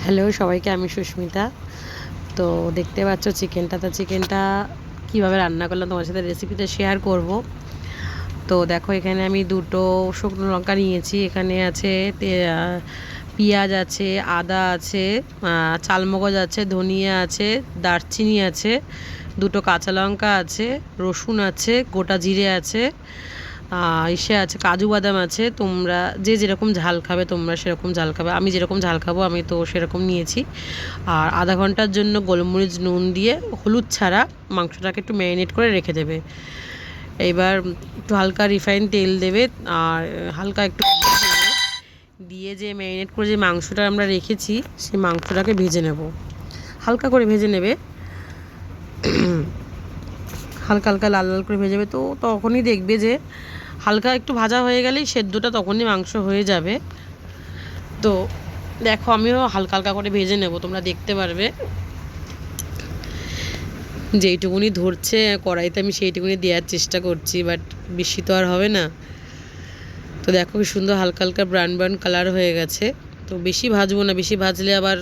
Hello সবাইকে, আমি সুস্মিতা। তো দেখতে পাচ্ছ চিকেনটা কীভাবে রান্না করলাম তোমার সাথে রেসিপিটা শেয়ার করব। তো দেখো, এখানে আমি দুটো শুকনো লঙ্কা নিয়েছি। এখানে আছে পেঁয়াজ আছে, আদা আছে, চালমগজ আছে, ধনিয়া আছে, দারচিনি আছে, দুটো কাঁচা লঙ্কা আছে, রসুন আছে, গোটা জিরে আছে, ইসে আছে, কাজু বাদাম আছে। তোমরা যে যেরকম ঝাল খাবে তোমরা সেরকম ঝাল খাবে, আমি যেরকম ঝাল খাবো আমি তো সেরকম নিয়েছি। আর আধা ঘন্টার জন্য গোলমরিচ নুন দিয়ে হলুদ ছাড়া মাংসটাকে একটু ম্যারিনেট করে রেখে দেবে। এইবার একটু হালকা রিফাইন তেল দেবে আর হালকা একটু দিয়ে যে ম্যারিনেট করে যে মাংসটা আমরা রেখেছি সেই মাংসটাকে ভেজে নেব। হালকা করে ভেজে নেবে, হালকা হালকা লাল লাল করে ভেজে নেবে। তো তখনই দেখবে যে হালকা একটু ভাজা হয়ে গেলেই সেদ্ধটা তখনই মাংস হয়ে যাবে। তো দেখো, আমিও হালকা হালকা করে ভেজে নেব, তোমরা দেখতে পারবে। যেইটুকুনি ধরছে কড়াইতে আমি সেইটুকুনি দেওয়ার চেষ্টা করছি, বাট বেশি তো আর হবে না। তো দেখো কি সুন্দর হালকা হালকা ব্রাউন ব্রাউন কালার হয়ে গেছে। তো বেশি ভাজবো না, বেশি ভাজলে আবার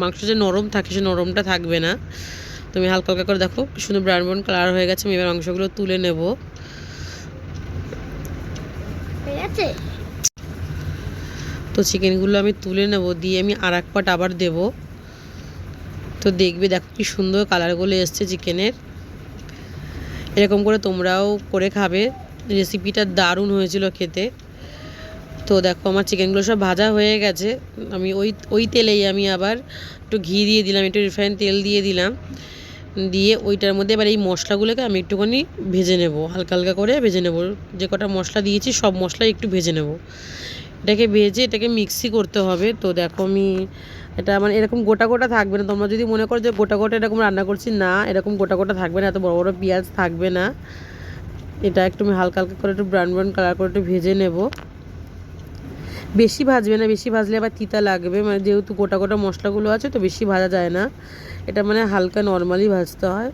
মাংস যে নরম থাকে সে নরমটা থাকবে না। তুমি হালকা হালকা করে দেখো কি সুন্দর ব্রাউন ব্রাউন কালার হয়ে গেছে। আমি এবার মাংসগুলো তুলে নেব। তো চিকেনগুলো আমি তুলে নেব, দিয়ে আমি আর এক পাট আবার দেবো। তো দেখবে, দেখো কি সুন্দর কালারগুলো এসছে চিকেনের। এরকম করে তোমরাও করে খাবে, রেসিপিটা দারুণ হয়েছিল খেতে। তো দেখো আমার চিকেনগুলো সব ভাজা হয়ে গেছে। আমি ওই তেলেই আমি আবার একটু ঘি দিয়ে দিলাম, একটু রিফাইন তেল দিয়ে দিলাম, দিয়ে ওইটার মধ্যে এবার এই মশলাগুলোকে আমি একটুখানি ভেজে নেব, হালকা হালকা করে ভেজে নেব। যে কটা মশলা দিয়েছি সব মশলাই একটু ভেজে নেব। এটাকে ভেজে এটাকে মিক্সি করতে হবে। তো দেখো আমি এটা মানে এরকম গোটা গোটা থাকবে না। তোমরা যদি মনে করো যে গোটা গোটা এরকম রান্না করছি, না, এরকম গোটা গোটা থাকবে না, এত বড় বড় পেঁয়াজ থাকবে না। এটা একটু আমি হালকা হালকা করে একটু ব্রাউন ব্রাউন কালার করে একটু ভেজে নেব। বেশি ভাজবে না, বেশি ভাজলে আবার তিতা লাগবে, মানে যেহেতু গোটা গোটা মশলাগুলো আছে তো বেশি ভাজা যায় না। এটা মানে হালকা নর্মালি ভাজতে হয়।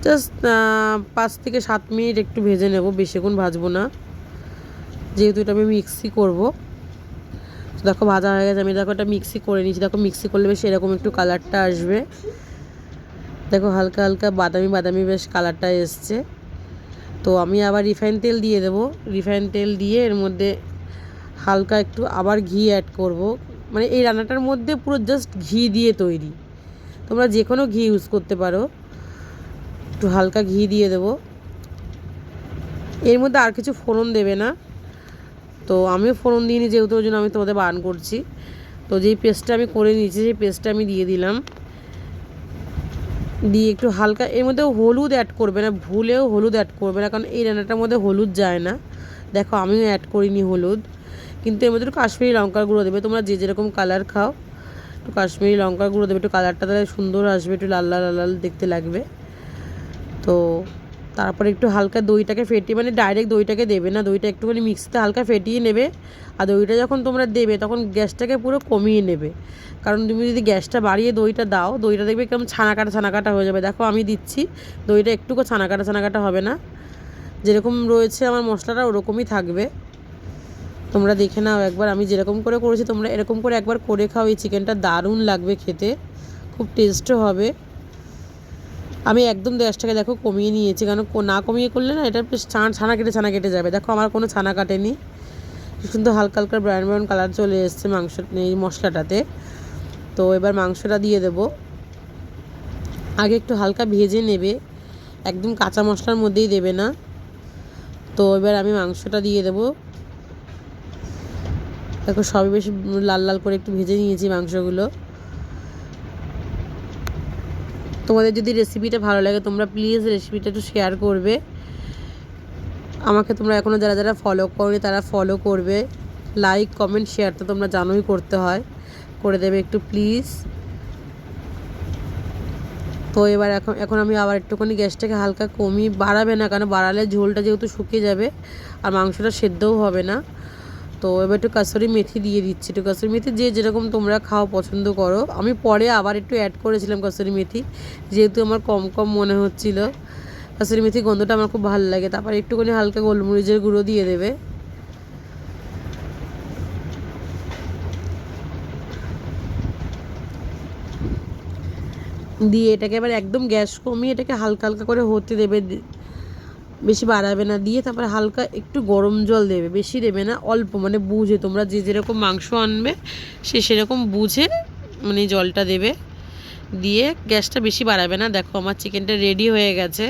জাস্ট 5 থেকে 7 মিনিট একটু ভেজে নেব, বেশিক্ষণ ভাজবো না, যেহেতু এটা আমি মিক্সি করব। দেখো ভাজা হয়ে গেছে, আমি দেখো এটা মিক্সি করে নিয়েছি। দেখো মিক্সি করলে বেশ এরকম একটু কালারটা আসবে। দেখো হালকা হালকা বাদামি বাদামি বেশ কালারটা এসছে। তো আমি আবার রিফাইন তেল দিয়ে দেবো। রিফাইন তেল দিয়ে এর মধ্যে হালকা একটু আবার ঘি অ্যাড করব। মানে এই রান্নাটার মধ্যে পুরো জাস্ট ঘি দিয়ে তৈরি, তোমরা যে কোনো ঘি ইউজ করতে পারো। একটু হালকা ঘি দিয়ে দেবো। এর মধ্যে আর কিছু ফোড়ন দেবে না। তো আমিও ফোড়ন দিইনি, যেহেতু ওই জন্য আমি তোমাদের বারণ করছি। তো যেই পেস্টটা আমি করে নিয়েছি সেই পেস্টটা আমি দিয়ে দিলাম, দিয়ে একটু হালকা এর মধ্যে হলুদ অ্যাড করবে না, ভুলেও হলুদ অ্যাড করবে না, কারণ এই রান্নাটার মধ্যে হলুদ যায় না। দেখো আমিও অ্যাড করিনি হলুদ, কিন্তু এর মধ্যে একটু কাশ্মীরি লঙ্কার গুঁড়ো দেবে। তোমরা যে যেরকম কালার খাও একটু কাশ্মীরি লঙ্কার গুঁড়ো দেবে, একটু কালারটা তাহলে সুন্দর আসবে, একটু লাল লাল লাল দেখতে লাগবে। তো তারপরে একটু হালকা দইটাকে ফেটিয়ে, মানে ডাইরেক্ট দইটাকে দেবে না, দইটা একটুখানি মিক্সিতে হালকা ফেটিয়ে নেবে। আর দইটা যখন তোমরা দেবে তখন গ্যাসটাকে পুরো কমিয়ে নেবে, কারণ তুমি যদি গ্যাসটা বাড়িয়ে দইটা দাও, দইটা দেখবে কেমন ছানা কাটা হয়ে যাবে। দেখো আমি দিচ্ছি, দইটা একটুকু ছানা কাটা হবে না, যেরকম রয়েছে আমার মশলাটা ওরকমই থাকবে। তোমরা দেখে নাও একবার, আমি যেরকম করে করেছি তোমরা এরকম করে একবার করে খাও। এই চিকেনটা দারুণ লাগবে খেতে, খুব টেস্টও হবে। আমি একদম গ্যাসটাকে দেখো কমিয়ে নিয়েছি, কারণ না কমিয়ে করলে না এটা ছানা কেটে যাবে। দেখো আমার কোনো ছানা কাটেনি, কিন্তু হালকা হালকা ব্রাউন ব্রাউন কালার চলে এসছে মাংস এই মশলাটাতে। তো এবার মাংসটা দিয়ে দেব। আগে একটু হালকা ভেজে নেবে, একদম কাঁচা মশলার মধ্যেই দেবে না। তো এবার আমি মাংসটা দিয়ে দেব। দেখো সবই বেশি লাল লাল করে একটু ভেজে নিয়েছি মাংসগুলো। তোমাদের যদি রেসিপিটা ভালো লাগে তোমরা প্লিজ রেসিপিটা একটু শেয়ার করবে আমাকে। তোমরা এখনও যারা যারা ফলো করোনি তারা ফলো করবে। লাইক কমেন্ট শেয়ার তো তোমরা জানোই করতে হয়, করে দেবে একটু প্লিজ। তো এবার এখন আমি আবার একটুখানি গ্যাসটাকে হালকা কমিয়ে, বাড়াবে না, কারণ বাড়ালে ঝোলটা যেহেতু শুকিয়ে যাবে আর মাংসটা সেদ্ধও হবে না। তো এবার একটু কাসুরি মেথি দিয়ে দিচ্ছি। একটু কাসুরি মেথি যে যেরকম তোমরা খাও পছন্দ করো, আমি পরে আবার একটু অ্যাড করেছিলাম কাসুরি মেথি, যেহেতু আমার কম কম মনে হচ্ছিল। কাসুরি মেথি গন্ধটা আমার খুব ভালো লাগে। তারপর একটুখানি হালকা গোলমরিচের গুঁড়ো দিয়ে দেবে। দিয়ে এটাকে এবার একদম গ্যাস কমিয়ে এটাকে হালকা হালকা করে হতে দেবে, বেশি বাড়াবে না। দিয়ে তারপরে হালকা একটু গরম জল দেবে, বেশি দেবে না, অল্প, মানে বুঝে, তোমরা যে যেরকম মাংস আনবে সে সেরকম বুঝে মানে জলটা দেবে। দিয়ে গ্যাসটা বেশি বাড়াবে না। দেখো আমার চিকেনটা রেডি হয়ে গেছে।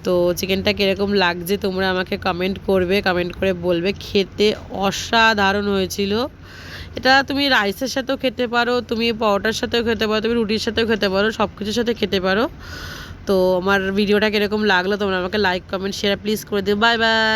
তো চিকেনটা কীরকম লাগছে তোমরা আমাকে কমেন্ট করবে, কমেন্ট করে বলবে। খেতে অসাধারণ হয়েছিল। এটা তুমি রাইসের সাথেও খেতে পারো, তুমি পরোটার সাথেও খেতে পারো, তুমি রুটির সাথেও খেতে পারো, সব কিছুর সাথে খেতে পারো। তো আমার ভিডিওটা কীরকম লাগলো তোমরা আমাকে লাইক কমেন্ট শেয়ার প্লিজ করে দিও। Bye bye.